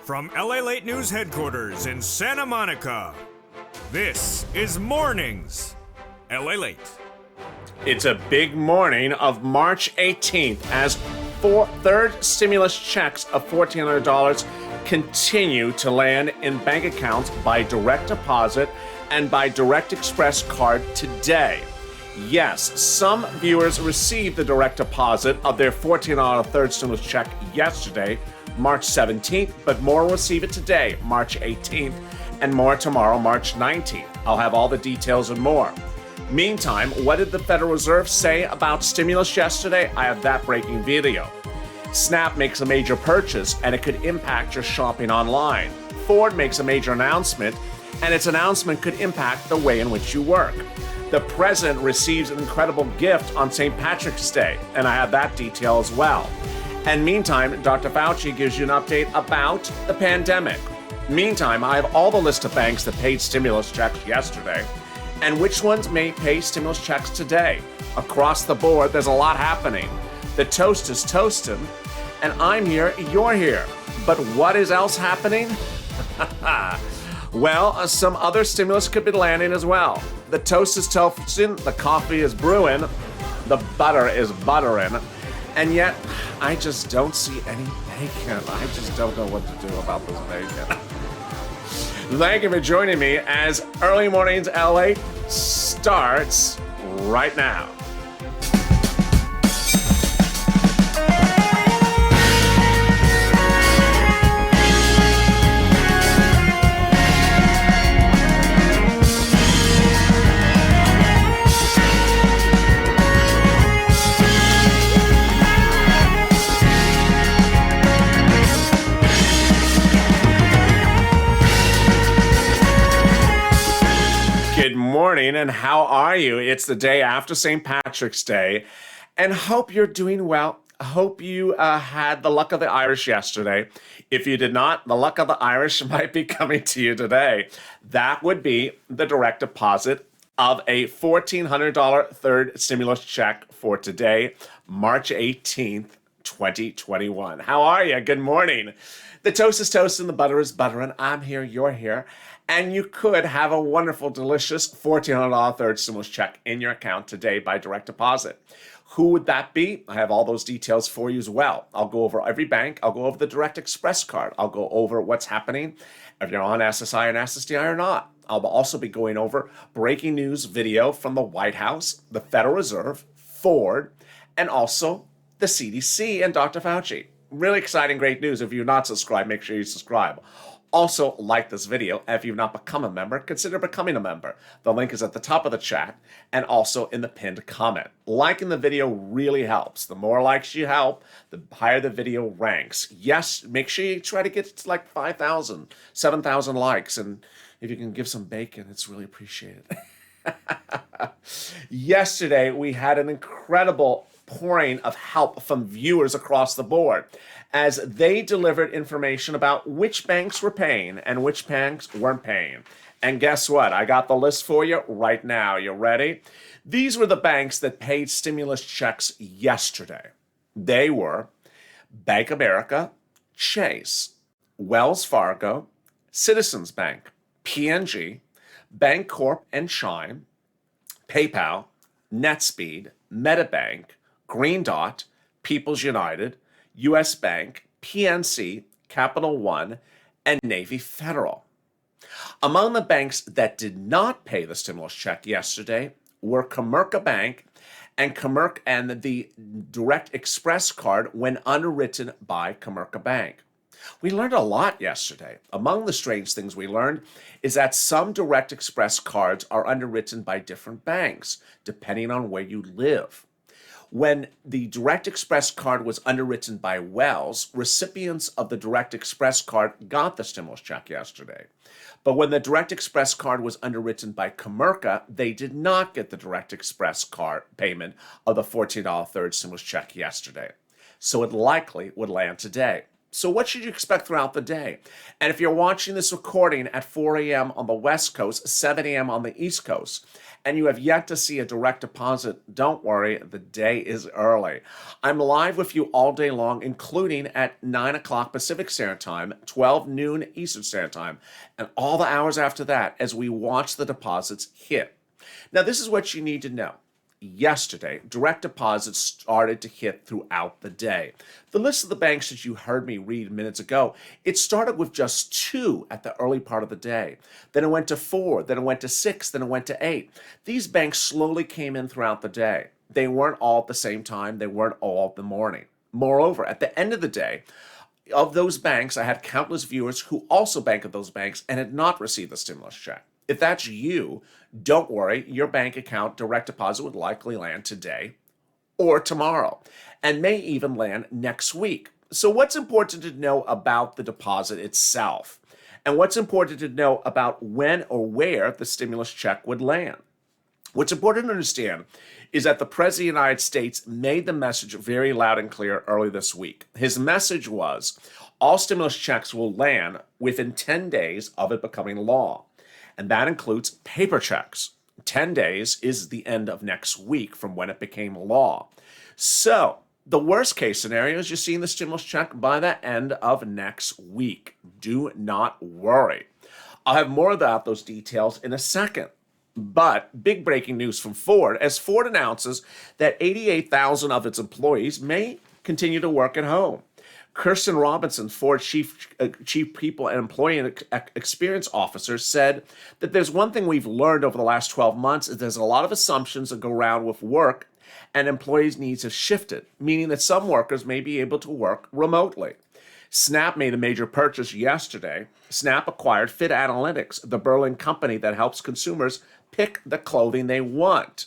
From LALATE News headquarters in Santa Monica, this is Mornings LALATE. It's a big morning of March 18th as third stimulus checks of $1,400 continue to land in bank accounts by direct deposit and by direct express card today. Yes, some viewers received the direct deposit of their $1,400 third stimulus check yesterday, March 17th, but more will receive it today, March 18th, and more tomorrow, March 19th. I'll have all the details and more. Meantime, what did the Federal Reserve say about stimulus yesterday? I have that breaking video. Snap makes a major purchase and it could impact your shopping online. Ford makes a major announcement and its announcement could impact the way in which you work. The president receives an incredible gift on St. Patrick's Day, and I have that detail as well. And meantime, Dr. Fauci gives you an update about the pandemic. Meantime, I have all the list of banks that paid stimulus checks yesterday and which ones may pay stimulus checks today. Across the board, there's a lot happening. The toast is toasting, and I'm here, you're here. But what is else happening? Well, some other stimulus could be landing as well. The toast is toasting, the coffee is brewing, the butter is buttering, and yet I just don't see any bacon. I just don't know what to do about this bacon. Thank you for joining me as Early Mornings LA starts right now. Good morning, and how are you? It's the day after St. Patrick's Day, and hope you're doing well. I hope you had the luck of the Irish yesterday. If you did not, the luck of the Irish might be coming to you today. That would be the direct deposit of a $1,400 third stimulus check for today, March 18th, 2021. How are you? Good morning. The toast is toasting, the butter is buttering. I'm here, you're here. And you could have a wonderful, delicious $1,400 third stimulus check in your account today by direct deposit. Who would that be? I have all those details for you as well. I'll go over every bank. I'll go over the direct express card. I'll go over what's happening, if you're on SSI and SSDI or not. I'll also be going over breaking news video from the White House, the Federal Reserve, Ford, and also the CDC and Dr. Fauci. Really exciting, great news. If you're not subscribed, make sure you subscribe. Also, like this video. If you've not become a member, consider becoming a member. The link is at the top of the chat and also in the pinned comment. Liking the video really helps. The more likes you help, the higher the video ranks. Yes, make sure you try to get to like 5,000, 7,000 likes. And if you can give some bacon, it's really appreciated. Yesterday, we had an incredible pouring of help from viewers across the board as they delivered information about which banks were paying and which banks weren't paying. And guess what? I got the list for you right now. You ready? These were the banks that paid stimulus checks yesterday. They were Bank of America, Chase, Wells Fargo, Citizens Bank, PNG, Bancorp and Chime, PayPal, NetSpeed, MetaBank, Green Dot, People's United, U.S. Bank, PNC, Capital One, and Navy Federal. Among the banks that did not pay the stimulus check yesterday were Comerica Bank and the Direct Express card when underwritten by Comerica Bank. We learned a lot yesterday. Among the strange things we learned is that some Direct Express cards are underwritten by different banks, depending on where you live. When the Direct Express card was underwritten by Wells, recipients of the Direct Express card got the stimulus check yesterday. But when the Direct Express card was underwritten by Comerica, they did not get the Direct Express card payment of the $14 third stimulus check yesterday. So it likely would land today. So what should you expect throughout the day? And if you're watching this recording at 4 a.m. on the West Coast, 7 a.m. on the East Coast, and you have yet to see a direct deposit, don't worry, the day is early. I'm live with you all day long, including at 9 o'clock Pacific Standard Time, 12 noon Eastern Standard Time, and all the hours after that as we watch the deposits hit. Now, this is what you need to know. Yesterday, direct deposits started to hit throughout the day. The list of the banks that you heard me read minutes ago, it started with just 2 at the early part of the day. Then it went to 4, then it went to 6, then it went to 8. These banks slowly came in throughout the day. They weren't all at the same time. They weren't all at the morning. Moreover, at the end of the day, of those banks, I had countless viewers who also bank at those banks and had not received the stimulus check. If that's you, don't worry, your bank account direct deposit would likely land today or tomorrow and may even land next week. So what's important to know about the deposit itself? And what's important to know about when or where the stimulus check would land? What's important to understand is that the President of the United States made the message very loud and clear early this week. His message was, all stimulus checks will land within 10 days of it becoming law. And that includes paper checks. 10 days is the end of next week from when it became law. So the worst case scenario is you're seeing the stimulus check by the end of next week. Do not worry. I'll have more about those details in a second. But big breaking news from Ford as Ford announces that 88,000 of its employees may continue to work at home. Kirsten Robinson, Ford's chief people and employee experience officer, said that there's one thing we've learned over the last 12 months is there's a lot of assumptions that go around with work and employees' needs have shifted, meaning that some workers may be able to work remotely. Snap made a major purchase yesterday. Snap acquired Fit Analytics, the Berlin company that helps consumers pick the clothing they want.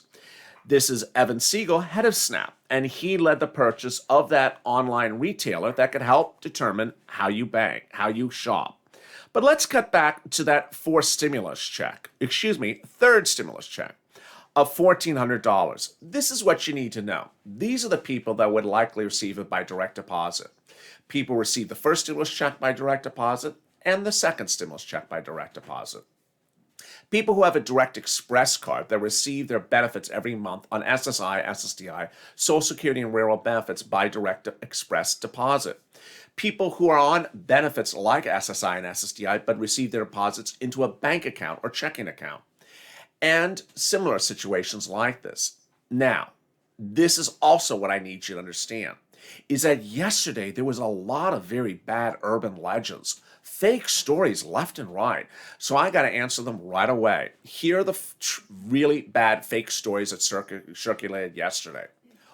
This is Evan Siegel, head of Snap, and he led the purchase of that online retailer that could help determine how you bank, how you shop. But let's cut back to that third stimulus check of $1,400. This is what you need to know. These are the people that would likely receive it by direct deposit. People receive the first stimulus check by direct deposit and the second stimulus check by direct deposit. People who have a Direct Express card that receive their benefits every month on SSI, SSDI, Social Security, and Railroad benefits by Direct Express deposit. People who are on benefits like SSI and SSDI but receive their deposits into a bank account or checking account. And similar situations like this. Now, this is also what I need you to understand, is that yesterday there was a lot of very bad urban legends, fake stories left and right. So I got to answer them right away. Here are the really bad fake stories that circulated yesterday.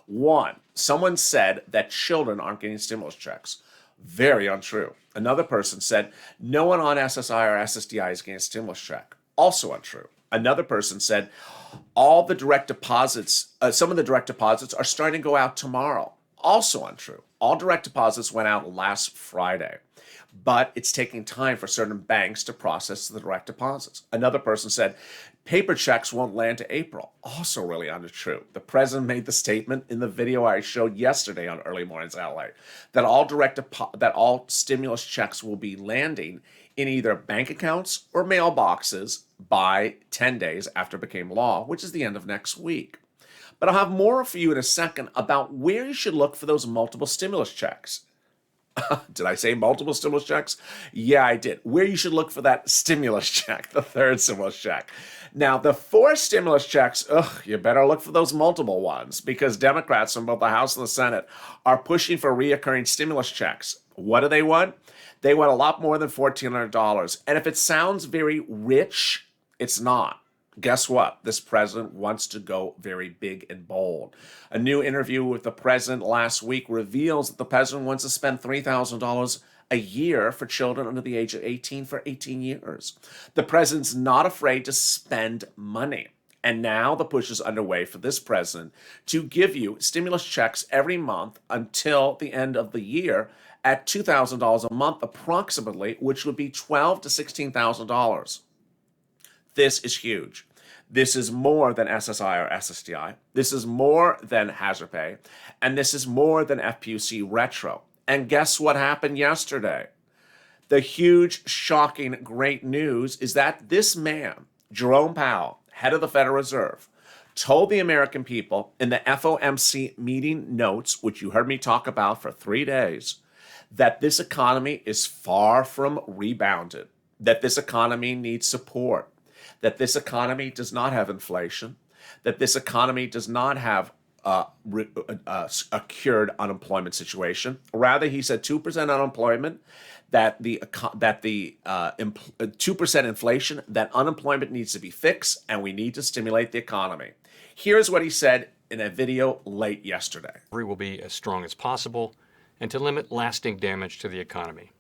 1, someone said that children aren't getting stimulus checks. Very untrue. Another person said no one on SSI or SSDI is getting a stimulus check. Also untrue. Another person said all the direct deposits, some of the direct deposits are starting to go out tomorrow. Also untrue. All direct deposits went out last Friday, but it's taking time for certain banks to process the direct deposits. Another person said paper checks won't land to April. Also really untrue. The president made the statement in the video I showed yesterday on Early Mornings LA that all stimulus checks will be landing in either bank accounts or mailboxes by 10 days after it became law, which is the end of next week. But I'll have more for you in a second about where you should look for those multiple stimulus checks. Did I say multiple stimulus checks? Yeah, I did. Where you should look for that stimulus check, the third stimulus check. Now, the 4 stimulus checks, you better look for those multiple ones because Democrats from both the House and the Senate are pushing for reoccurring stimulus checks. What do they want? They want a lot more than $1,400. And if it sounds very rich, it's not. Guess what? This president wants to go very big and bold. A new interview with the president last week reveals that the president wants to spend $3,000 a year for children under the age of 18 for 18 years. The president's not afraid to spend money. And now the push is underway for this president to give you stimulus checks every month until the end of the year at $2,000 a month approximately, which would be $12,000 to $16,000. This is huge. This is more than SSI or SSDI. This is more than Hazard Pay. And this is more than FPUC Retro. And guess what happened yesterday? The huge, shocking, great news is that this man, Jerome Powell, head of the Federal Reserve, told the American people in the FOMC meeting notes, which you heard me talk about for 3 days, that this economy is far from rebounded, that this economy needs support, that this economy does not have inflation, that this economy does not have a cured unemployment situation. Rather, he said 2% unemployment, that the 2% inflation, that unemployment needs to be fixed, and we need to stimulate the economy. Here's what he said in a video late yesterday. Recovery will be as strong as possible and to limit lasting damage to the economy.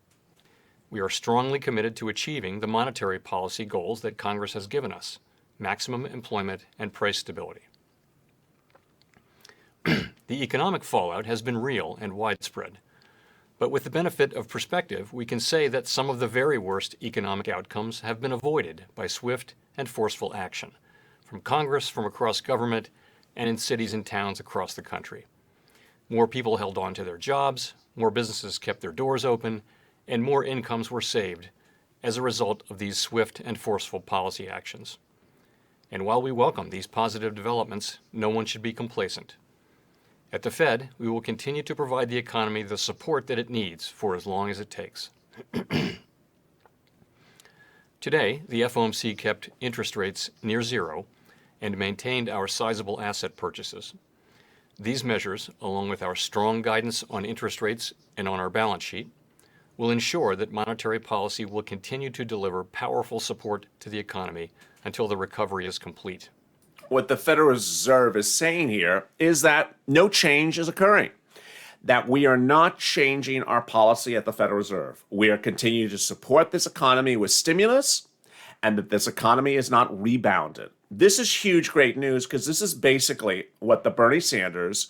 We are strongly committed to achieving the monetary policy goals that Congress has given us: maximum employment and price stability. The economic fallout has been real and widespread, but with the benefit of perspective, we can say that some of the very worst economic outcomes have been avoided by swift and forceful action from Congress, from across government, and in cities and towns across the country. More people held on to their jobs, more businesses kept their doors open, and more incomes were saved as a result of these swift and forceful policy actions. And while we welcome these positive developments, no one should be complacent. At the Fed, we will continue to provide the economy the support that it needs for as long as it takes. Today, the FOMC kept interest rates near zero and maintained our sizable asset purchases. These measures, along with our strong guidance on interest rates and on our balance sheet, will ensure that monetary policy will continue to deliver powerful support to the economy until the recovery is complete. What the Federal Reserve is saying here is that no change is occurring, that we are not changing our policy at the Federal Reserve. We are continuing to support this economy with stimulus, and that this economy is not rebounded. This is huge, great news, because this is basically what the Bernie Sanders,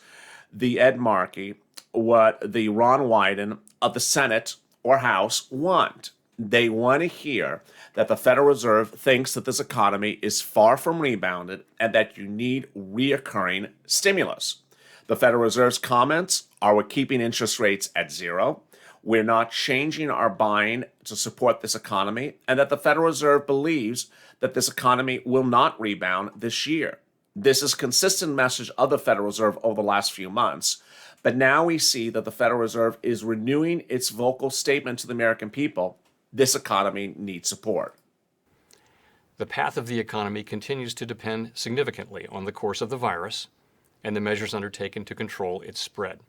the Ed Markey, what the Ron Wyden of the Senate or House want. They want to hear that the Federal Reserve thinks that this economy is far from rebounded and that you need reoccurring stimulus. The Federal Reserve's comments are: we're keeping interest rates at zero, we're not changing our buying to support this economy, and that the Federal Reserve believes that this economy will not rebound this year. This is a consistent message of the Federal Reserve over the last few months. But now we see that the Federal Reserve is renewing its vocal statement to the American people: this economy needs support. The path of the economy continues to depend significantly on the course of the virus and the measures undertaken to control its spread.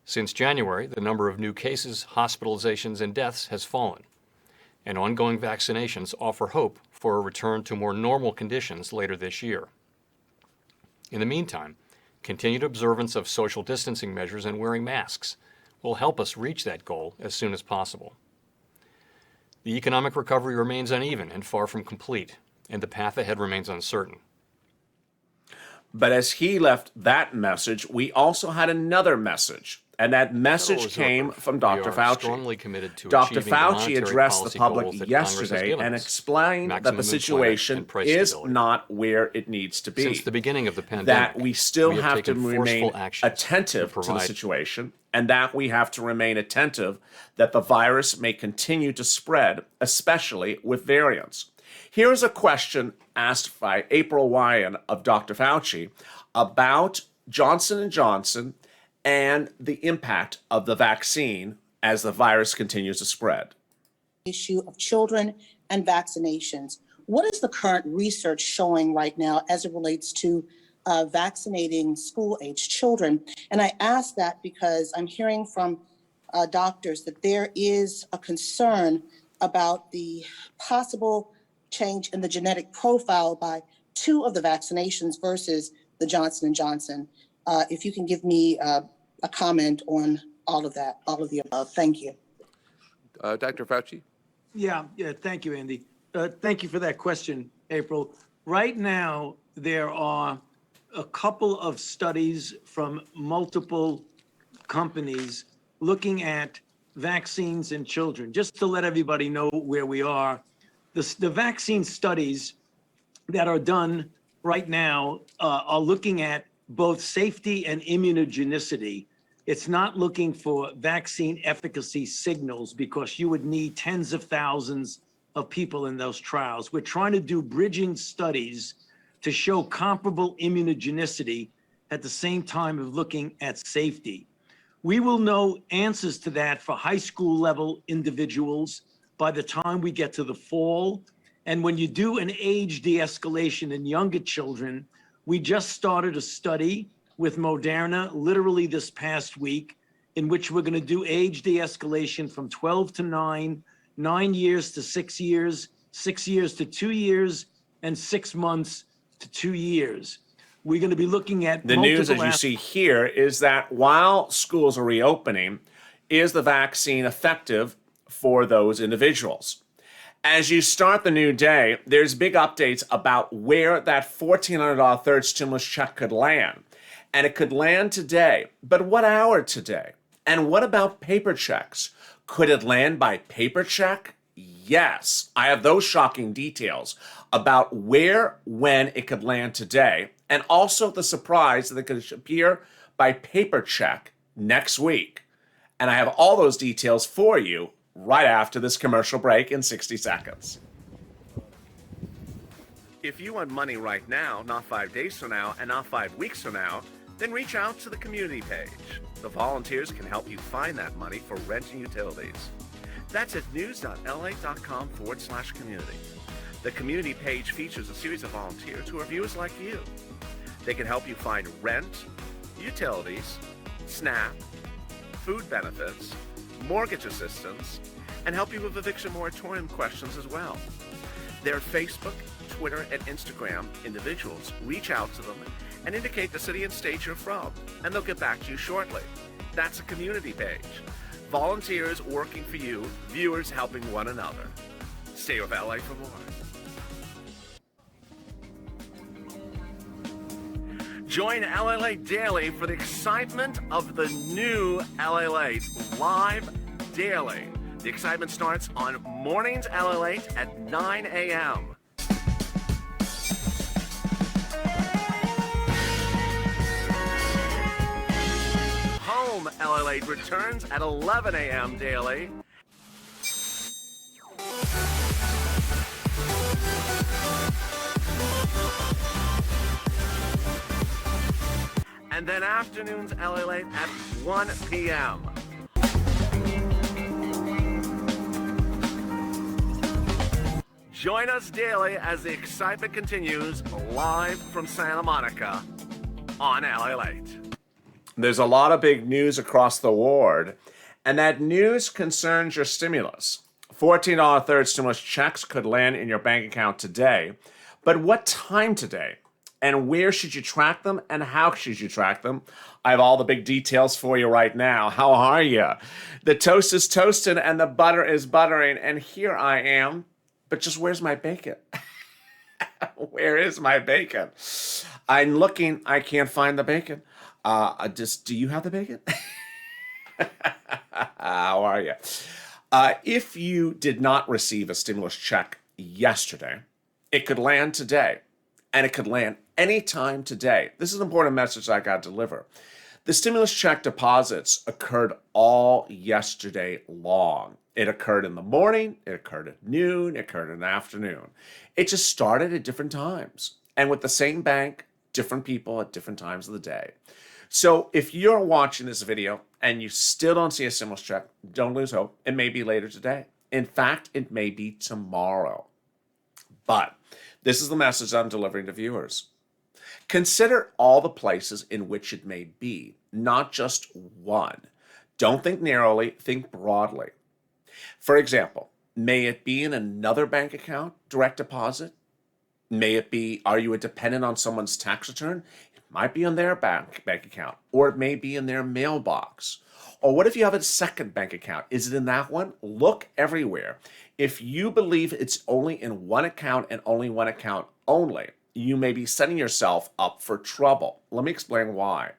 Since January, the number of new cases, hospitalizations, and deaths has fallen, and ongoing vaccinations offer hope for a return to more normal conditions later this year. In the meantime, continued observance of social distancing measures and wearing masks will help us reach that goal as soon as possible. The economic recovery remains uneven and far from complete, and the path ahead remains uncertain. But as he left that message, we also had another message. And that message came from Dr. Fauci. Dr. Fauci addressed the public yesterday and explained that the situation is not where it needs to be. Since the beginning of the pandemic, that we still have to remain attentive to the situation, and that we have to remain attentive that the virus may continue to spread, especially with variants. Here's a question asked by April Wyan of Dr. Fauci about Johnson & Johnson and the impact of the vaccine as the virus continues to spread. Issue of children and vaccinations. What is the current research showing right now as it relates to vaccinating school-age children? And I ask that because I'm hearing from doctors that there is a concern about the possible change in the genetic profile by 2 of the vaccinations versus the Johnson & Johnson. If you can give me a comment on all of that, all of the above. Thank you. Dr. Fauci? Yeah, thank you, Andy. Thank you for that question, April. Right now, there are a couple of studies from multiple companies looking at vaccines in children. Just to let everybody know where we are, the vaccine studies that are done right now are looking at both safety and immunogenicity It's not looking for vaccine efficacy signals because you would need tens of thousands of people in those trials. We're trying to do bridging studies to show comparable immunogenicity at the same time of looking at safety. We will know answers to that for high school level individuals by the time we get to the fall. And when you do an age de-escalation in younger children, we just started a study with Moderna literally this past week, in which we're going to do age de-escalation from 12 to 9, 9 years to 6 years, 6 years to 2 years, and 6 months to 2 years. We're going to be looking at the news, as you see here, is that while schools are reopening, is the vaccine effective for those individuals? As you start the new day, there's big updates about where that $1,400 third stimulus check could land. And it could land today, but what hour today? And what about paper checks? Could it land by paper check? Yes, I have those shocking details about where, when it could land today, and also the surprise that it could appear by paper check next week. And I have all those details for you right after this commercial break in 60 seconds. If you want money right now, not 5 days from now, and not 5 weeks from now, then reach out to the community page. The volunteers can help you find that money for rent and utilities. That's at news.lalate.com/community. The community page features a series of volunteers who are viewers like you. They can help you find rent, utilities, SNAP, food benefits, mortgage assistance, and help you with eviction moratorium questions as well. Their Facebook, Twitter, and Instagram individuals reach out to them and indicate the city and state you're from, and they'll get back to you shortly. That's a community page. Volunteers working for you, viewers helping one another. Stay with LA for more. Join LALATE Daily for the excitement of the new LALATE live daily. The excitement starts on Mornings LALATE at 9 a.m. Home LALATE returns at 11 a.m. daily. And then afternoons LALATE at 1 p.m. Join us daily as the excitement continues live from Santa Monica on LALATE. There's a lot of big news across the board, and that news concerns your stimulus. $14 third stimulus checks could land in your bank account today, but what time today? And where should you track them, and how should you track them? I have all the big details for you right now. How are you? The toast is toasting and the butter is buttering, and here I am. But just where's my bacon? Where is my bacon? I'm looking. I can't find the bacon. Do you have the bacon? How are you? If you did not receive a stimulus check yesterday, it could land today, and it could land anytime today. This is an important message I got to deliver. The stimulus check deposits occurred all yesterday long. It occurred in the morning, it occurred at noon, it occurred in the afternoon. It just started at different times. And with the same bank, different people at different times of the day. So if you're watching this video and you still don't see a stimulus check, don't lose hope. It may be later today. In fact, it may be tomorrow. But this is the message I'm delivering to viewers. Consider all the places in which it may be, not just one. Don't think narrowly, think broadly. For example, may it be in another bank account, direct deposit? May it be, are you a dependent on someone's tax return? It might be on their bank account, or it may be in their mailbox. Or what if you have a second bank account? Is it in that one? Look everywhere. If you believe it's only in one account and only one account only, you may be setting yourself up for trouble. Let me explain why.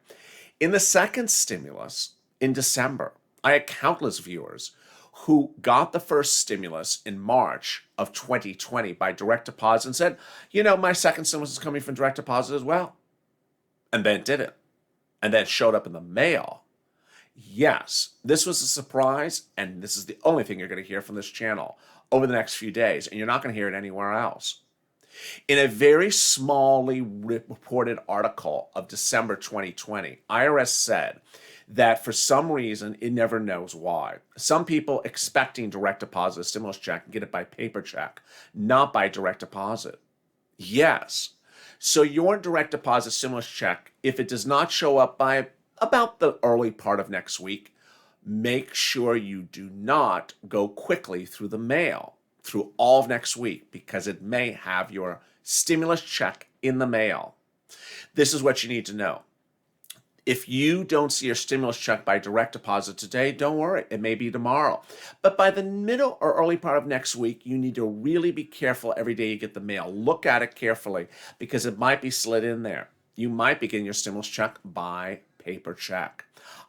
In the second stimulus in December, I had countless viewers who got the first stimulus in March of 2020 by direct deposit and said, you know, my second stimulus is coming from direct deposit as well. And then did it. And then showed up in the mail Yes, this was a surprise, and this is the only thing you're going to hear from this channel over the next few days, and you're not going to hear it anywhere else. In a very smallly reported article of December 2020, IRS said that for some reason, it never knows why. Some people expecting direct deposit stimulus check get it by paper check, not by direct deposit. Yes. So your direct deposit stimulus check, if it does not show up by about the early part of next week, make sure you do not go quickly through the mail through all of next week, because it may have your stimulus check in the mail. This is what you need to know. If you don't see your stimulus check by direct deposit today, don't worry, it may be tomorrow. But by the middle or early part of next week, you need to really be careful every day you get the mail. Look at it carefully, because it might be slid in there. You might be getting your stimulus check by paper check.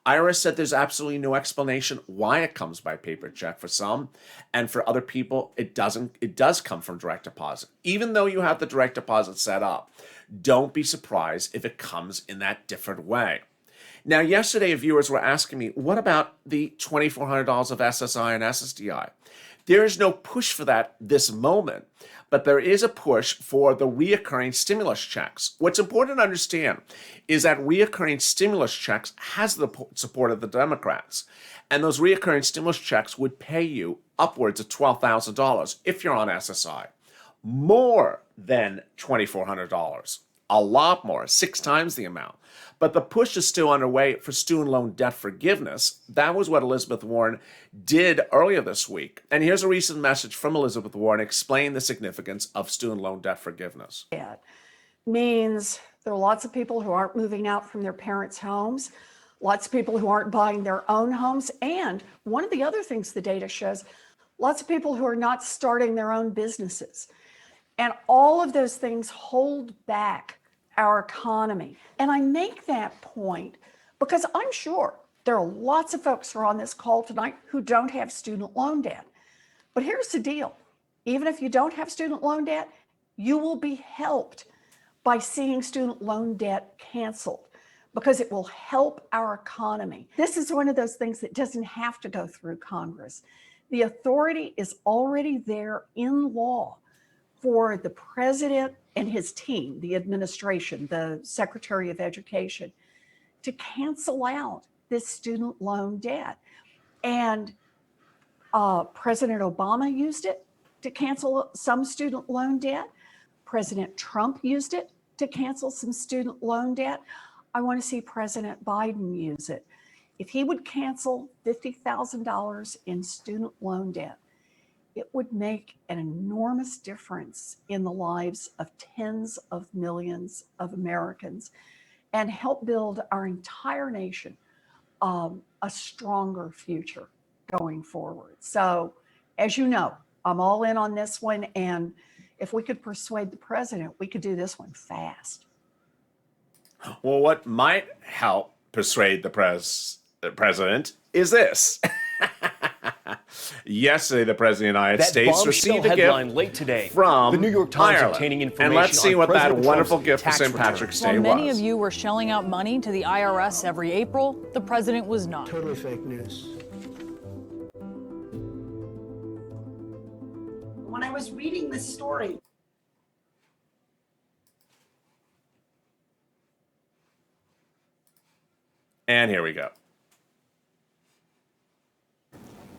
IRS said there's absolutely no explanation why it comes by paper check for some, and for other people, it doesn't. It does come from direct deposit. Even though you have the direct deposit set up, don't be surprised if it comes in that different way. Now, yesterday, viewers were asking me, what about the $2,400 of SSI and SSDI? There is no push for that this moment, but there is a push for the reoccurring stimulus checks. What's important to understand is that reoccurring stimulus checks has the support of the Democrats, and those reoccurring stimulus checks would pay you upwards of $12,000 if you're on SSI, more than $2,400, a lot more, 6 times the amount. But the push is still underway for student loan debt forgiveness. That was what Elizabeth Warren did earlier this week. And here's a recent message from Elizabeth Warren explaining the significance of student loan debt forgiveness. It means there are lots of people who aren't moving out from their parents' homes, lots of people who aren't buying their own homes, and one of the other things the data shows, lots of people who are not starting their own businesses. And all of those things hold back our economy. And I make that point because I'm sure there are lots of folks who are on this call tonight who don't have student loan debt. But here's the deal. Even if you don't have student loan debt, you will be helped by seeing student loan debt canceled because it will help our economy. This is one of those things that doesn't have to go through Congress. The authority is already there in law for the president and his team, the administration, the Secretary of Education, to cancel out this student loan debt. And President Obama used it to cancel some student loan debt. President Trump used it to cancel some student loan debt. I want to see President Biden use it. If he would cancel $50,000 in student loan debt, it would make an enormous difference in the lives of tens of millions of Americans and help build our entire nation a stronger future going forward. So, as you know, I'm all in on this one. And if we could persuade the president, we could do this one fast. Well, what might help persuade the president is this. Yesterday, the President of the United States received a gift late today from the New York Times Ireland. obtaining information And let's see on what that President wonderful Trump's gift for tax St. Patrick's Day While was. many of you were shelling out money to the IRS every April, the president was not. Totally fake news. When I was reading this story, And here we go.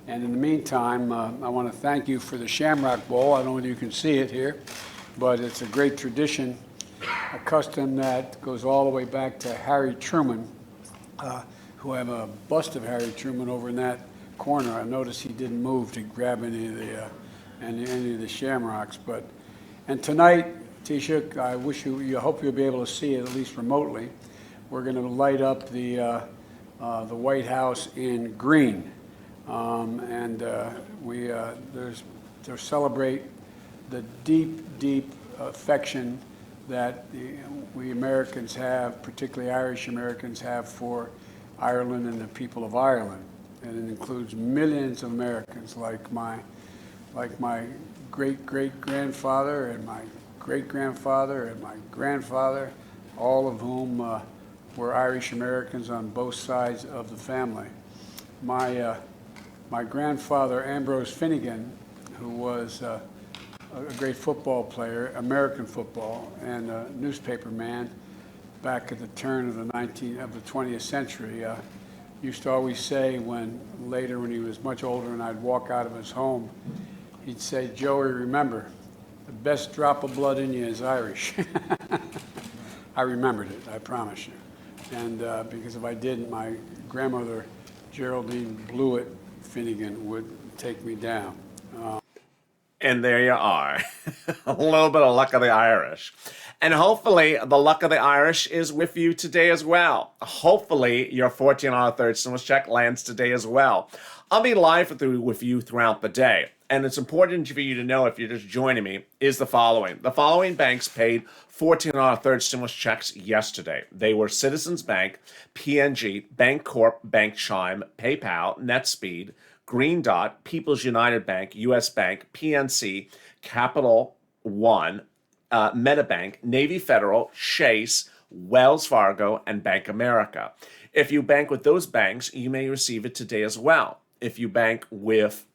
And in the meantime, I want to thank you for the Shamrock Bowl. I don't know whether you can see it here, but it's a great tradition, a custom that goes all the way back to Harry Truman, who have a bust of Harry Truman over in that corner. I noticed he didn't move to grab any of the shamrocks. And tonight, Taoiseach, I hope you'll be able to see it at least remotely. We're going to light up the White House in green. To celebrate the deep affection that we Americans have, particularly Irish Americans have for Ireland and the people of Ireland. And it includes millions of Americans like my great-great-grandfather and my great-grandfather and my grandfather, all of whom were Irish Americans on both sides of the family. my grandfather, Ambrose Finnegan, who was a great football player, American football, and a newspaper man back at the turn of the 20th century, used to always say when he was much older and I'd walk out of his home, he'd say, "Joey, remember, the best drop of blood in you is Irish." I remembered it, I promise you. And because if I didn't, my grandmother, Geraldine Blewett Finnegan, would take me down. And there you are. A little bit of luck of the Irish. And hopefully the luck of the Irish is with you today as well. Hopefully your $14 stimulus check lands today as well. I'll be live with you throughout the day. And it's important for you to know, if you're just joining me, is the following. The following banks paid $14 stimulus checks yesterday. They were Citizens Bank, PNG, Bancorp, Bank Chime, PayPal, NetSpeed, Green Dot, People's United Bank, US Bank, PNC, Capital One, MetaBank, Navy Federal, Chase, Wells Fargo, and Bank America. If you bank with those banks, you may receive it today as well. If you bank with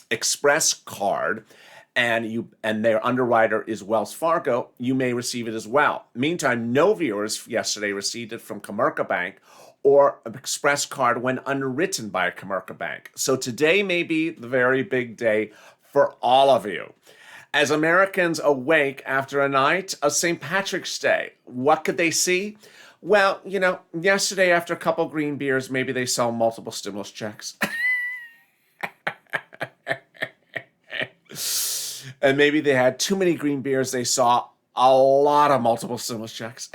Express Card and their underwriter is Wells Fargo, you may receive it as well. Meantime, no viewers yesterday received it from Comerica Bank or Express Card when underwritten by a Comerica Bank. So today may be the very big day for all of you. As Americans awake after a night of St. Patrick's Day, what could they see? Well, yesterday after a couple green beers, maybe they saw multiple stimulus checks. And maybe they had too many green beers, they saw a lot of multiple stimulus checks.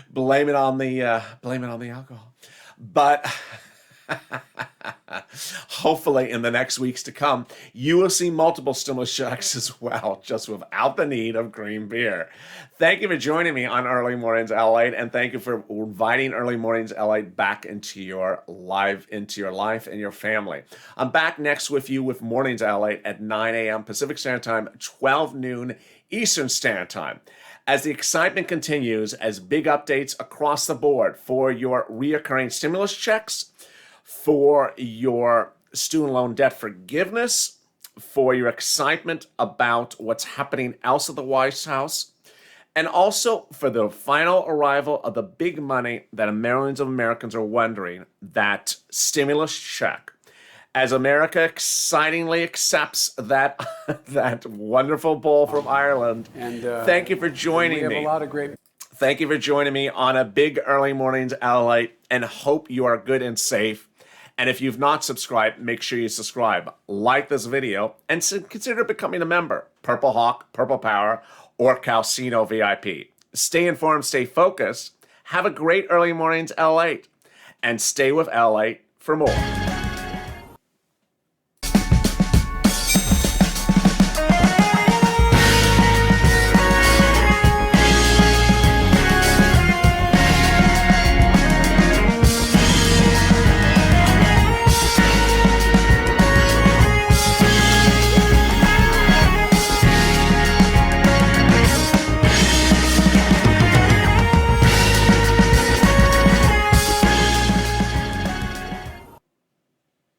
Blame it on the alcohol. But hopefully in the next weeks to come, you will see multiple stimulus checks as well, just without the need of green beer. Thank you for joining me on Early Mornings LALATE, and thank you for inviting Early Mornings LALATE back into your life and your family. I'm back next with you with Mornings LALATE at 9 a.m. Pacific Standard Time, 12 noon Eastern Standard Time. As the excitement continues, as big updates across the board for your reoccurring stimulus checks, for your student loan debt forgiveness, for your excitement about what's happening else at the White House, and also for the final arrival of the big money that millions of Americans are wondering, that stimulus check. As America excitingly accepts that wonderful bowl from Ireland. And thank you for joining me. We have a lot of great. Thank you for joining me on a big Early Mornings LALATE, and hope you are good and safe. And if you've not subscribed, make sure you subscribe, like this video, and consider becoming a member. Purple Hawk, Purple Power, or Calcino VIP. Stay informed, stay focused. Have a great Early Mornings LALATE, and stay with LALATE for more.